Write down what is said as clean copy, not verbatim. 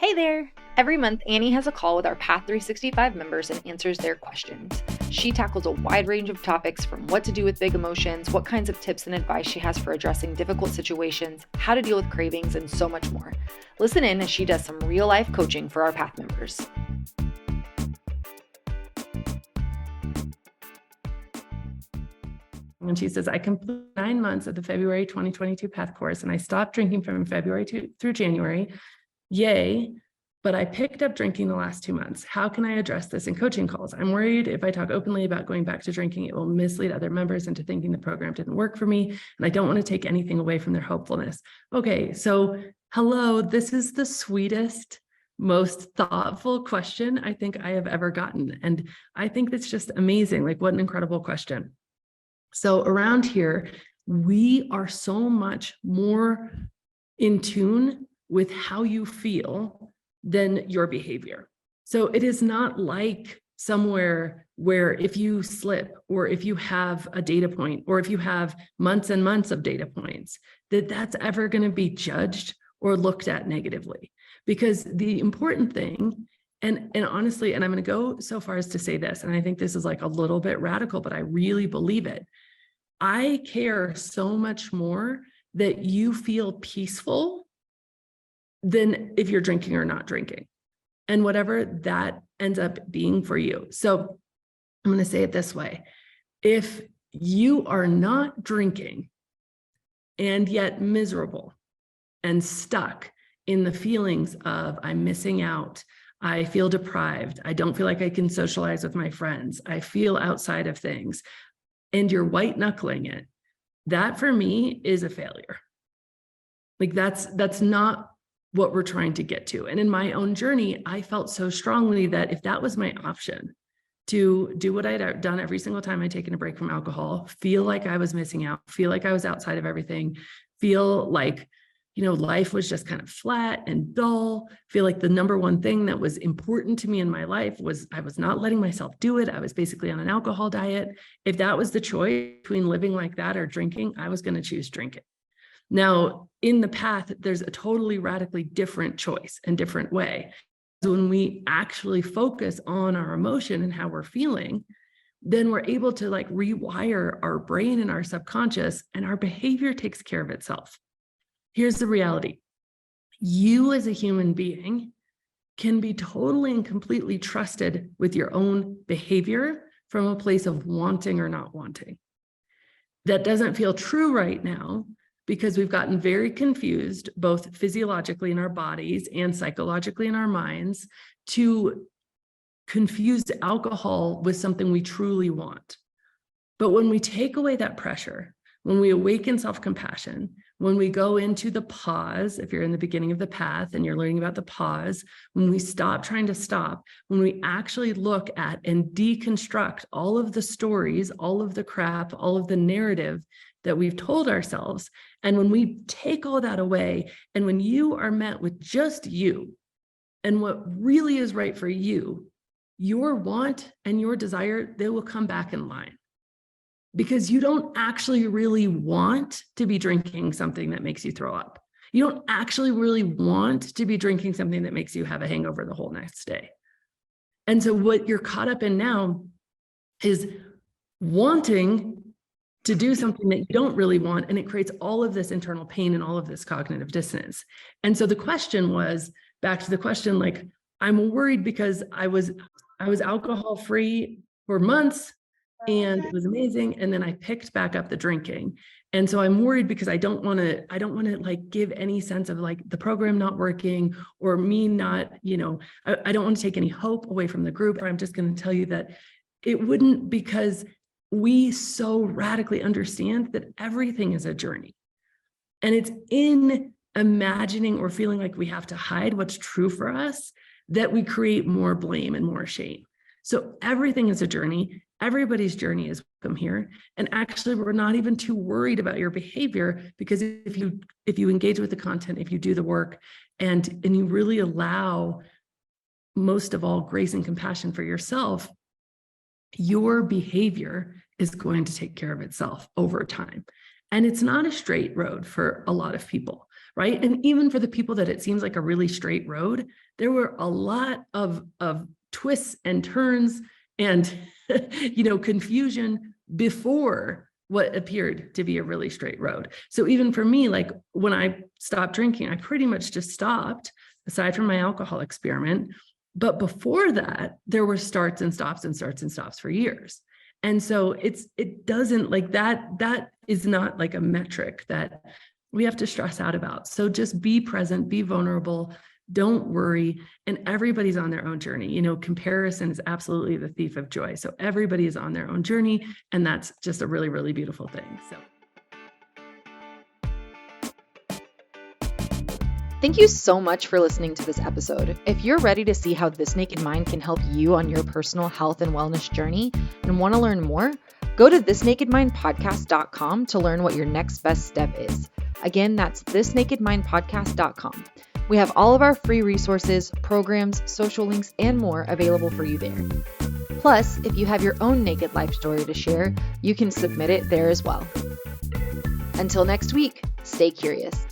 Hey there! Every month, Annie has a call with our Path 365 members and answers their questions. She tackles a wide range of topics from what to do with big emotions, what kinds of tips and advice she has for addressing difficult situations, how to deal with cravings, and so much more. Listen in as she does some real life coaching for our Path members. And she says, I completed 9 months of the February 2022 Path course, and I stopped drinking from February through January. Yay. But I picked up drinking the last 2 months. How can I address this in coaching calls? I'm worried if I talk openly about going back to drinking, it will mislead other members into thinking the program didn't work for me. And I don't want to take anything away from their hopefulness. Okay, so hello, this is the sweetest, most thoughtful question I think I have ever gotten. And I think that's just amazing. Like, what an incredible question. So around here, we are so much more in tune with how you feel than your behavior. So it is not like somewhere where if you slip, or if you have a data point, or if you have months and months of data points, that's ever going to be judged or looked at negatively. Because the important thing, and honestly, and I'm going to go so far as to say this, and I think this is like a little bit radical, but I really believe it. I care so much more that you feel peaceful than if you're drinking or not drinking, and whatever that ends up being for you. So I'm going to say it this way. If you are not drinking and yet miserable and stuck in the feelings of I'm missing out, I feel deprived, I don't feel like I can socialize with my friends, I feel outside of things, and you're white knuckling it, that for me is a failure. Like that's not what we're trying to get to. And in my own journey, I felt so strongly that if that was my option, to do what I'd done every single time I'd taken a break from alcohol, feel like I was missing out, feel like I was outside of everything, feel like, life was just kind of flat and dull, feel like the number one thing that was important to me in my life was I was not letting myself do it. I was basically on an alcohol diet. If that was the choice between living like that or drinking, I was going to choose drinking. Now, in the path, there's a totally radically different choice and different way. So when we actually focus on our emotion and how we're feeling, then we're able to like rewire our brain and our subconscious, and our behavior takes care of itself. Here's the reality. You as a human being can be totally and completely trusted with your own behavior from a place of wanting or not wanting. That doesn't feel true right now, because we've gotten very confused, both physiologically in our bodies and psychologically in our minds, to confuse alcohol with something we truly want. But when we take away that pressure, when we awaken self-compassion, when we go into the pause, if you're in the beginning of the path and you're learning about the pause, when we stop trying to stop, when we actually look at and deconstruct all of the stories, all of the crap, all of the narrative that we've told ourselves, and when we take all that away, and when you are met with just you and what really is right for you, your want and your desire, they will come back in line. Because you don't actually really want to be drinking something that makes you throw up. You don't actually really want to be drinking something that makes you have a hangover the whole next day. And so what you're caught up in now is wanting to do something that you don't really want, and it creates all of this internal pain and all of this cognitive dissonance. And so the question was, back to the question, like, I'm worried because I was alcohol free for months, and it was amazing. And then I picked back up the drinking. And so I'm worried because I don't want to like give any sense of like the program not working, or me not, I don't want to take any hope away from the group. Or I'm just going to tell you that it wouldn't, because we so radically understand that everything is a journey. And it's in imagining or feeling like we have to hide what's true for us that we create more blame and more shame. So everything is a journey. Everybody's journey is welcome here. And actually, we're not even too worried about your behavior, because if you engage with the content, if you do the work, and you really allow, most of all, grace and compassion for yourself, your behavior is going to take care of itself over time. And it's not a straight road for a lot of people. right? And even for the people that it seems like a really straight road, there were a lot of twists and turns and, confusion before what appeared to be a really straight road. So even for me, like when I stopped drinking, I pretty much just stopped, aside from my alcohol experiment. But before that, there were starts and stops and starts and stops for years. And so it doesn't like that is not like a metric that we have to stress out about. So just be present, be vulnerable, don't worry. And everybody's on their own journey. Comparison is absolutely the thief of joy. So everybody is on their own journey. And that's just a really, really beautiful thing. So. Thank you so much for listening to this episode. If you're ready to see how This Naked Mind can help you on your personal health and wellness journey and want to learn more, go to thisnakedmindpodcast.com to learn what your next best step is. Again, that's thisnakedmindpodcast.com. We have all of our free resources, programs, social links, and more available for you there. Plus, if you have your own naked life story to share, you can submit it there as well. Until next week, stay curious.